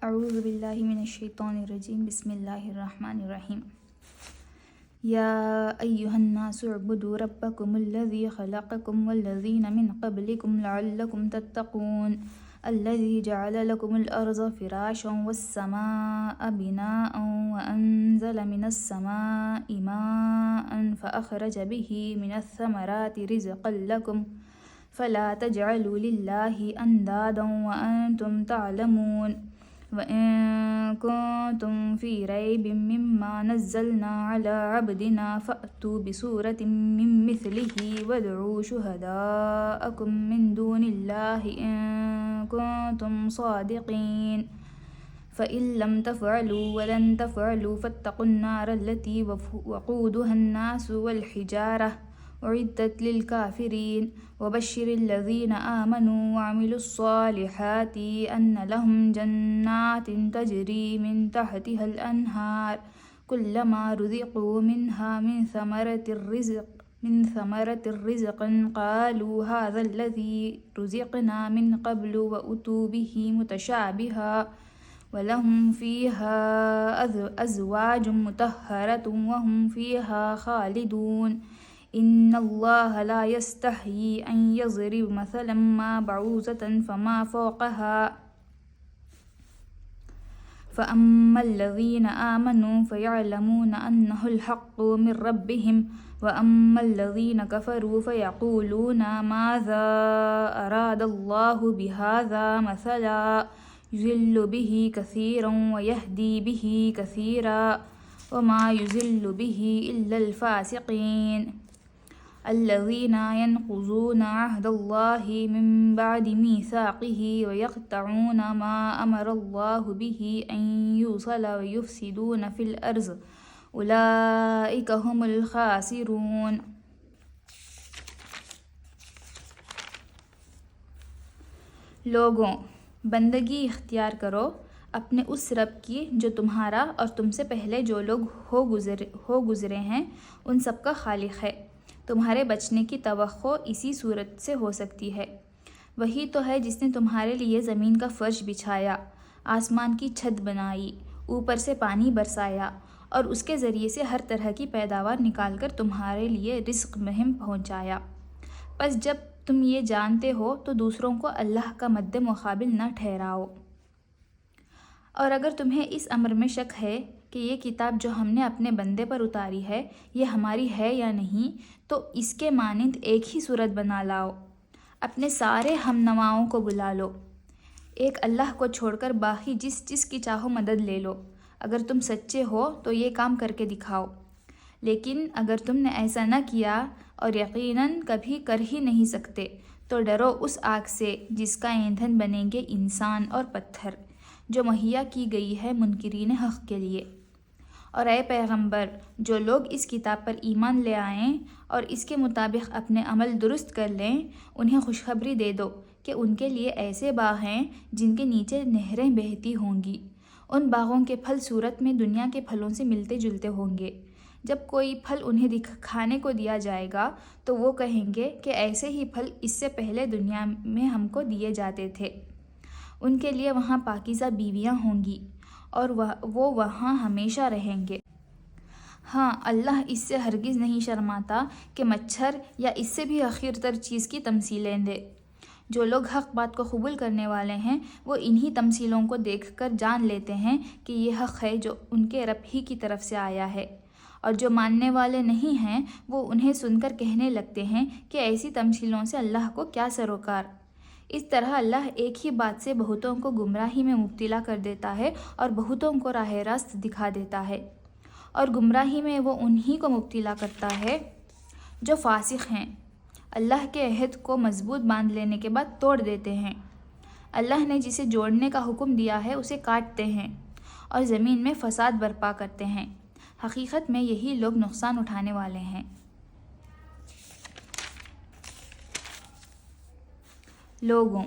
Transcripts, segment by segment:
اعوذ باللہ من الشیطان الرجیم بسم اللہ الرحمن الرحیم یا ایہا الناس اعبدوا ربکم الذی خلقکم والذین من قبلکم لعلکم تتقون الذی جعل لکم الارض فراشا والسماء بناء وانزل من السماء ماء فاخرج به من الثمرات رزقا لکم فلا تجعلوا للہ اندادا وانتم تعلمون وَإِن كُنتُم فِي رَيْبٍ مِّمَّا نَزَّلْنَا عَلَىٰ عَبْدِنَا فَأْتُوا بِسُورَةٍ مِّن مِّثْلِهِ وَادْعُوا شُهَدَاءَكُم مِّن دُونِ اللَّهِ إِن كُنتُمْ صَادِقِينَ فَإِن لَّمْ تَفْعَلُوا وَلَن تَفْعَلُوا فَاتَّقُوا النَّارَ الَّتِي وَقُودُهَا النَّاسُ وَالْحِجَارَةُ أعدت للكافرين وبشر الذين آمنوا وعملوا الصالحات أن لهم جنات تجري من تحتها الأنهار كلما رزقوا منها من ثمرة الرزق قالوا هذا الذي رزقنا من قبل وأتوا به متشابها ولهم فيها أزواج مطهرة وهم فيها خالدون ان اللہ لا یستحیی ان یضرب مثلا ما بعوضة فما فوقها فأما الذین آمنوا فیعلمون انہ الحق من ربهم وأما الذین کفروا فیقولون ماذا اراد اللہ بہذا مثلا یضل به کثیرا ویہدی به کثیرا وما یضل به الا الفاسقین الذين ينقضون عهد الله من بعد ميثاقه ويقطعون ما أمر الله به أن يوصل ويفسدون في الأرض أولئك هم الخاسرون. لوگوں، بندگی اختیار کرو اپنے اس رب کی جو تمہارا اور تم سے پہلے جو لوگ ہو گزرے ہیں ان سب کا خالق ہے. تمہارے بچنے کی توقع اسی صورت سے ہو سکتی ہے. وہی تو ہے جس نے تمہارے لیے زمین کا فرش بچھایا، آسمان کی چھت بنائی، اوپر سے پانی برسایا اور اس کے ذریعے سے ہر طرح کی پیداوار نکال کر تمہارے لیے رزق مہم پہنچایا. پس جب تم یہ جانتے ہو تو دوسروں کو اللہ کا مد مقابل نہ ٹھہراؤ. اور اگر تمہیں اس امر میں شک ہے کہ یہ کتاب جو ہم نے اپنے بندے پر اتاری ہے یہ ہماری ہے یا نہیں، تو اس کے مانند ایک ہی صورت بنا لاؤ، اپنے سارے ہم نواؤں کو بلا لو، ایک اللہ کو چھوڑ کر باقی جس کی چاہو مدد لے لو. اگر تم سچے ہو تو یہ کام کر کے دکھاؤ. لیکن اگر تم نے ایسا نہ کیا اور یقیناً کبھی کر ہی نہیں سکتے تو ڈرو اس آگ سے جس کا ایندھن بنیں گے انسان اور پتھر، جو مہیا کی گئی ہے منکرین حق کے لیے. اور اے پیغمبر، جو لوگ اس کتاب پر ایمان لے آئیں اور اس کے مطابق اپنے عمل درست کر لیں، انہیں خوشخبری دے دو کہ ان کے لیے ایسے باغ ہیں جن کے نیچے نہریں بہتی ہوں گی. ان باغوں کے پھل صورت میں دنیا کے پھلوں سے ملتے جلتے ہوں گے. جب کوئی پھل انہیں کھانے کو دیا جائے گا تو وہ کہیں گے کہ ایسے ہی پھل اس سے پہلے دنیا میں ہم کو دیے جاتے تھے. ان کے لیے وہاں پاکیزہ بیویاں ہوں گی اور وہ وہاں ہمیشہ رہیں گے. ہاں، اللہ اس سے ہرگز نہیں شرماتا کہ مچھر یا اس سے بھی حقیر تر چیز کی تمثیلیں دے. جو لوگ حق بات کو قبول کرنے والے ہیں وہ انہی تمثیلوں کو دیکھ کر جان لیتے ہیں کہ یہ حق ہے جو ان کے رب ہی کی طرف سے آیا ہے. اور جو ماننے والے نہیں ہیں وہ انہیں سن کر کہنے لگتے ہیں کہ ایسی تمثیلوں سے اللہ کو کیا سروکار. اس طرح اللہ ایک ہی بات سے بہتوں کو گمراہی میں مبتلا کر دیتا ہے اور بہتوں کو راہ راست دکھا دیتا ہے. اور گمراہی میں وہ انہی کو مبتلا کرتا ہے جو فاسق ہیں، اللہ کے عہد کو مضبوط باندھ لینے کے بعد توڑ دیتے ہیں. اللہ نے جسے جوڑنے کا حکم دیا ہے اسے کاٹتے ہیں اور زمین میں فساد برپا کرتے ہیں. حقیقت میں یہی لوگ نقصان اٹھانے والے ہیں. لوگوں،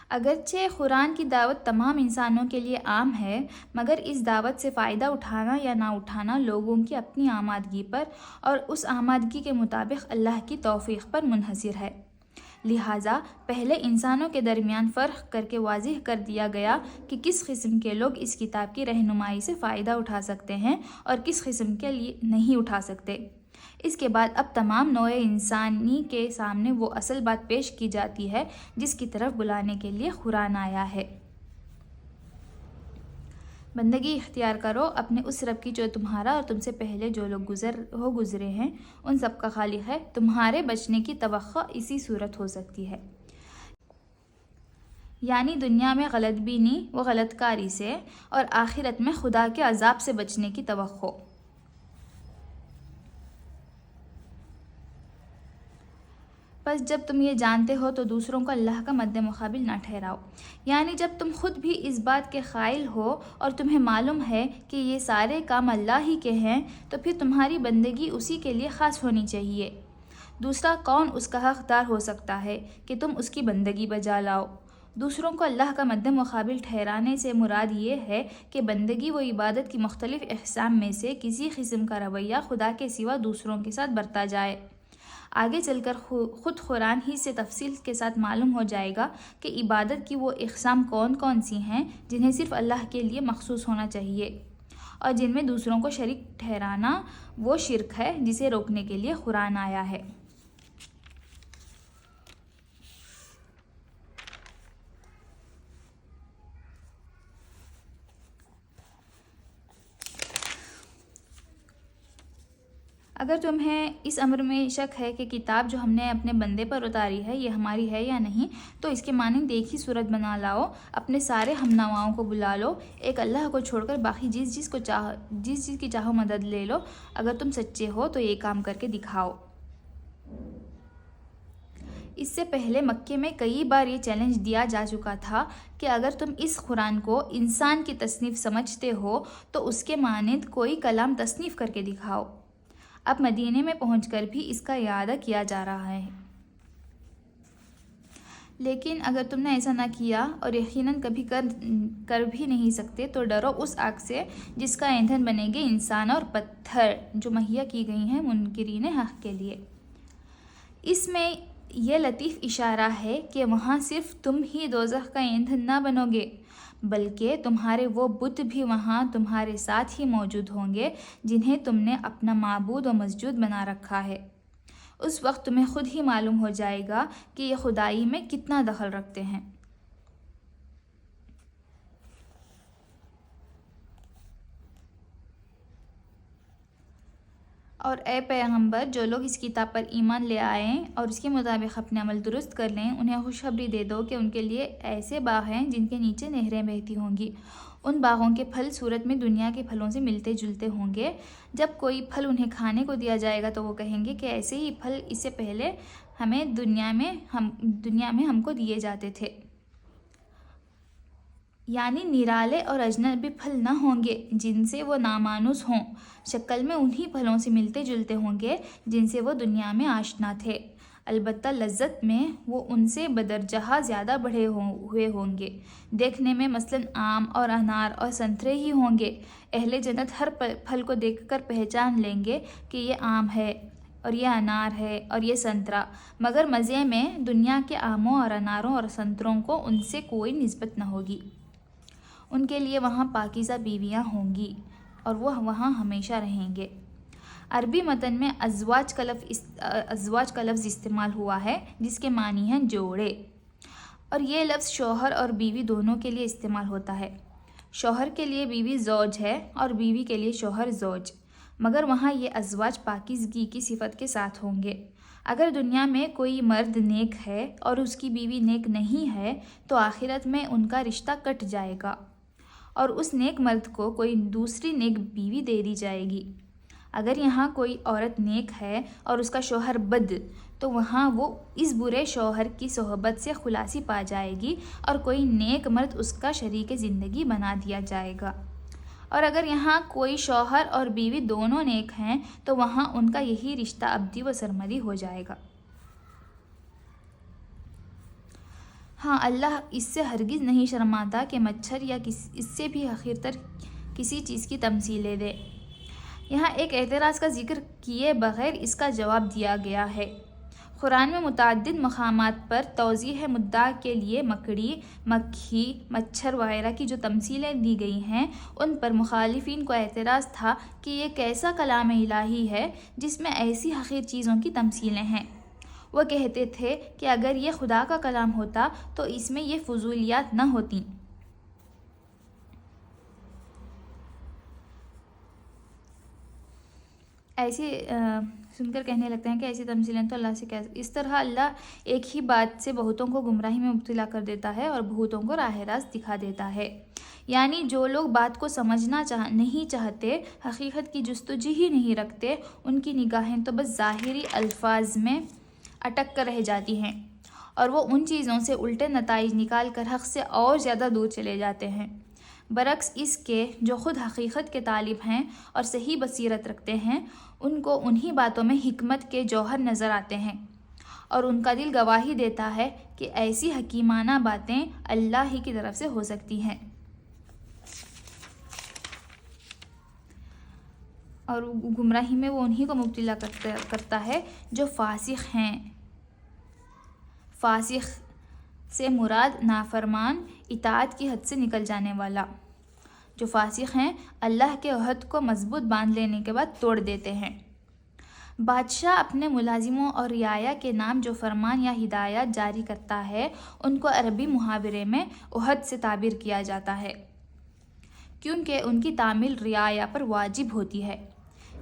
اگرچہ قرآن کی دعوت تمام انسانوں کے لیے عام ہے، مگر اس دعوت سے فائدہ اٹھانا یا نہ اٹھانا لوگوں کی اپنی آمادگی پر اور اس آمادگی کے مطابق اللہ کی توفیق پر منحصر ہے. لہٰذا پہلے انسانوں کے درمیان فرق کر کے واضح کر دیا گیا کہ کس قسم کے لوگ اس کتاب کی رہنمائی سے فائدہ اٹھا سکتے ہیں اور کس قسم کے لیے نہیں اٹھا سکتے۔ اس کے بعد اب تمام نوع انسانی کے سامنے وہ اصل بات پیش کی جاتی ہے جس کی طرف بلانے کے لیے قرآن آیا ہے۔ بندگی اختیار کرو اپنے اس رب کی جو تمہارا اور تم سے پہلے جو لوگ گزرے ہیں ان سب کا خالق ہے۔ تمہارے بچنے کی توقع اسی صورت ہو سکتی ہے، یعنی دنیا میں غلط بینی و غلط کاری سے اور آخرت میں خدا کے عذاب سے بچنے کی توقع۔ بس جب تم یہ جانتے ہو تو دوسروں کو اللہ کا مد مقابل نہ ٹھہراؤ، یعنی جب تم خود بھی اس بات کے قائل ہو اور تمہیں معلوم ہے کہ یہ سارے کام اللہ ہی کے ہیں تو پھر تمہاری بندگی اسی کے لیے خاص ہونی چاہیے۔ دوسرا کون اس کا حقدار ہو سکتا ہے کہ تم اس کی بندگی بجا لاؤ؟ دوسروں کو اللہ کا مد مقابل ٹھہرانے سے مراد یہ ہے کہ بندگی و عبادت کی مختلف اقسام میں سے کسی قسم کا رویہ خدا کے سوا دوسروں کے ساتھ برتا جائے۔ آگے چل کر خود قرآن ہی سے تفصیل کے ساتھ معلوم ہو جائے گا کہ عبادت کی وہ اقسام کون کون سی ہیں جنہیں صرف اللہ کے لیے مخصوص ہونا چاہیے، اور جن میں دوسروں کو شریک ٹھہرانا وہ شرک ہے جسے روکنے کے لیے قرآن آیا ہے۔ اگر تمہیں اس امر میں شک ہے کہ کتاب جو ہم نے اپنے بندے پر اتاری ہے یہ ہماری ہے یا نہیں، تو اس کے مانند ایک ہی صورت بنا لاؤ، اپنے سارے ہم نواؤں کو بلا لو، ایک اللہ کو چھوڑ کر باقی جس چیز کی چاہو مدد لے لو۔ اگر تم سچے ہو تو یہ کام کر کے دکھاؤ۔ اس سے پہلے مکے میں کئی بار یہ چیلنج دیا جا چکا تھا کہ اگر تم اس قرآن کو انسان کی تصنیف سمجھتے ہو تو اس کے مانند کوئی کلام تصنیف کر کے دکھاؤ۔ اب مدینے میں پہنچ کر بھی اس کا اعادہ کیا جا رہا ہے، لیکن اگر تم نے ایسا نہ کیا اور یقیناً کبھی کر بھی نہیں سکتے تو ڈرو اس آگ سے جس کا ایندھن بنیں گے انسان اور پتھر، جو مہیا کی گئی ہیں منکرین حق کے لیے۔ اس میں یہ لطیف اشارہ ہے کہ وہاں صرف تم ہی دوزخ کا ایندھن نہ بنو گے، بلکہ تمہارے وہ بت بھی وہاں تمہارے ساتھ ہی موجود ہوں گے جنہیں تم نے اپنا معبود و مسجود بنا رکھا ہے۔ اس وقت تمہیں خود ہی معلوم ہو جائے گا کہ یہ خدائی میں کتنا دخل رکھتے ہیں۔ اور اے پیغمبر، جو لوگ اس کتاب پر ایمان لے آئیں اور اس کے مطابق اپنے عمل درست کر لیں انہیں خوشخبری دے دو کہ ان کے لیے ایسے باغ ہیں جن کے نیچے نہریں بہتی ہوں گی۔ ان باغوں کے پھل صورت میں دنیا کے پھلوں سے ملتے جلتے ہوں گے۔ جب کوئی پھل انہیں کھانے کو دیا جائے گا تو وہ کہیں گے کہ ایسے ہی پھل اس سے پہلے ہمیں دنیا میں ہم کو دیے جاتے تھے، یعنی نرالے اور اجنبی پھل نہ ہوں گے جن سے وہ نامانوس ہوں، شکل میں انہی پھلوں سے ملتے جلتے ہوں گے جن سے وہ دنیا میں آشنا تھے، البتہ لذت میں وہ ان سے بدرجہ زیادہ بڑھے ہوئے ہوں گے۔ دیکھنے میں مثلاً آم اور انار اور سنترے ہی ہوں گے۔ اہل جنت ہر پھل کو دیکھ کر پہچان لیں گے کہ یہ آم ہے اور یہ انار ہے اور یہ سنترا، مگر مزے میں دنیا کے آموں اور اناروں اور سنتروں کو ان سے کوئی نسبت نہ ہوگی۔ ان کے لیے وہاں پاکیزہ بیویاں ہوں گی اور وہ وہاں ہمیشہ رہیں گے۔ عربی متن میں ازواج کا لفظ استعمال ہوا ہے جس کے معنی ہیں جوڑے، اور یہ لفظ شوہر اور بیوی دونوں کے لیے استعمال ہوتا ہے۔ شوہر کے لیے بیوی زوج ہے اور بیوی کے لیے شوہر زوج، مگر وہاں یہ ازواج پاکیزگی کی صفت کے ساتھ ہوں گے۔ اگر دنیا میں کوئی مرد نیک ہے اور اس کی بیوی نیک نہیں ہے تو آخرت میں ان کا رشتہ کٹ جائے گا اور اس نیک مرد کو کوئی دوسری نیک بیوی دے دی جائے گی۔ اگر یہاں کوئی عورت نیک ہے اور اس کا شوہر بد، تو وہاں وہ اس برے شوہر کی صحبت سے خلاصی پا جائے گی اور کوئی نیک مرد اس کا شریک زندگی بنا دیا جائے گا۔ اور اگر یہاں کوئی شوہر اور بیوی دونوں نیک ہیں تو وہاں ان کا یہی رشتہ ابدی و سرمدی ہو جائے گا۔ ہاں، اللہ اس سے ہرگز نہیں شرماتا کہ مچھر یا اس سے بھی حقیرتر کسی چیز کی تمثیلیں دے۔ یہاں ایک اعتراض کا ذکر کیے بغیر اس کا جواب دیا گیا ہے۔ قرآن میں متعدد مقامات پر توضیح مدعا کے لیے مکڑی، مکھی، مچھر وغیرہ کی جو تمثیلیں دی گئی ہیں ان پر مخالفین کو اعتراض تھا کہ یہ کیسا کلام الہی ہے جس میں ایسی حقیر چیزوں کی تمثیلیں ہیں۔ وہ کہتے تھے کہ اگر یہ خدا کا کلام ہوتا تو اس میں یہ فضولیات نہ ہوتیں۔ ایسی سن کر کہنے لگتے ہیں کہ ایسی تمثیلیں تو اللہ سے کیسے۔ اس طرح اللہ ایک ہی بات سے بہتوں کو گمراہی میں مبتلا کر دیتا ہے اور بہتوں کو راہ راست دکھا دیتا ہے۔ یعنی جو لوگ بات کو سمجھنا نہیں چاہتے، حقیقت کی جستجو ہی نہیں رکھتے، ان کی نگاہیں تو بس ظاہری الفاظ میں اٹک کر رہ جاتی ہیں اور وہ ان چیزوں سے الٹے نتائج نکال کر حق سے اور زیادہ دور چلے جاتے ہیں، برعکس اس کے جو خود حقیقت کے طالب ہیں اور صحیح بصیرت رکھتے ہیں، ان کو انہی باتوں میں حکمت کے جوہر نظر آتے ہیں اور ان کا دل گواہی دیتا ہے کہ ایسی حکیمانہ باتیں اللہ ہی کی طرف سے ہو سکتی ہیں۔ اور گمراہی میں وہ انہی کو مبتلا کرتا ہے جو فاسق ہیں۔ فاسق سے مراد نافرمان، اطاعت کی حد سے نکل جانے والا۔ جو فاسق ہیں اللہ کے عہد کو مضبوط باندھ لینے کے بعد توڑ دیتے ہیں۔ بادشاہ اپنے ملازموں اور رعایا کے نام جو فرمان یا ہدایات جاری کرتا ہے ان کو عربی محاورے میں عہد سے تعبیر کیا جاتا ہے، کیونکہ ان کی تعمیل رعایا پر واجب ہوتی ہے۔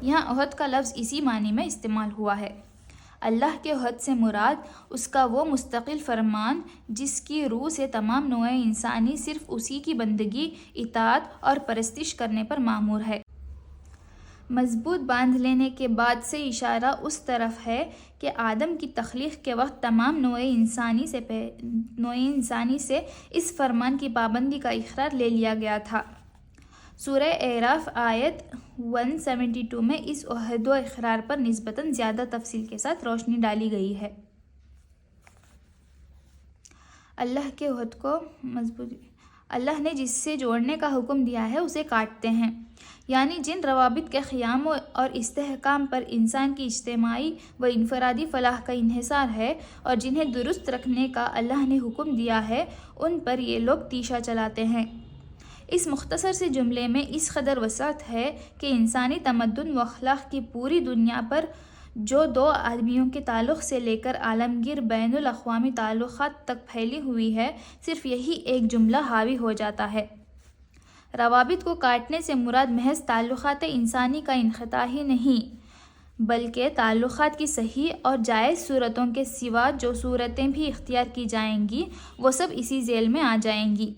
یہاں عہد کا لفظ اسی معنی میں استعمال ہوا ہے۔ اللہ کے عہد سے مراد اس کا وہ مستقل فرمان جس کی روح سے تمام نوع انسانی صرف اسی کی بندگی، اطاعت اور پرستش کرنے پر مامور ہے۔ مضبوط باندھ لینے کے بعد سے اشارہ اس طرف ہے کہ آدم کی تخلیق کے وقت تمام نوع انسانی سے اس فرمان کی پابندی کا اقرار لے لیا گیا تھا۔ سورہ اعراف آیت 172 میں اس عہد و اقرار پر نسبتاً زیادہ تفصیل کے ساتھ روشنی ڈالی گئی ہے۔ اللہ کے عہد کو اللہ نے جس سے جوڑنے کا حکم دیا ہے اسے کاٹتے ہیں، یعنی جن روابط کے قیام اور استحکام پر انسان کی اجتماعی و انفرادی فلاح کا انحصار ہے اور جنہیں درست رکھنے کا اللہ نے حکم دیا ہے، ان پر یہ لوگ تیشہ چلاتے ہیں۔ اس مختصر سے جملے میں اس قدر وسعت ہے کہ انسانی تمدن و اخلاق کی پوری دنیا پر جو دو آدمیوں کے تعلق سے لے کر عالمگیر بین الاقوامی تعلقات تک پھیلی ہوئی ہے، صرف یہی ایک جملہ حاوی ہو جاتا ہے۔ روابط کو کاٹنے سے مراد محض تعلقات انسانی کا انقطاع ہی نہیں، بلکہ تعلقات کی صحیح اور جائز صورتوں کے سوا جو صورتیں بھی اختیار کی جائیں گی وہ سب اسی ذیل میں آ جائیں گی،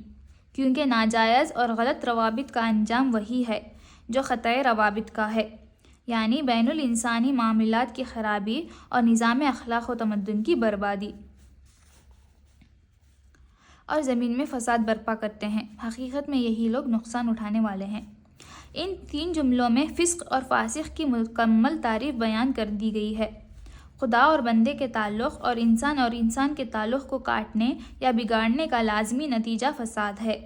کیونکہ ناجائز اور غلط روابط کا انجام وہی ہے جو قطع روابط کا ہے، یعنی بین الانسانی معاملات کی خرابی اور نظام اخلاق و تمدن کی بربادی، اور زمین میں فساد برپا کرتے ہیں۔ حقیقت میں یہی لوگ نقصان اٹھانے والے ہیں۔ ان 3 جملوں میں فسق اور فاسق کی مکمل تعریف بیان کر دی گئی ہے۔ خدا اور بندے کے تعلق اور انسان کے تعلق کو کاٹنے یا بگاڑنے کا لازمی نتیجہ فساد ہے،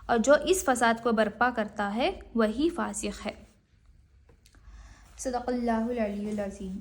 اور جو اس فساد کو برپا کرتا ہے وہی فاسق ہے۔ صدق اللہ العلی العظیم۔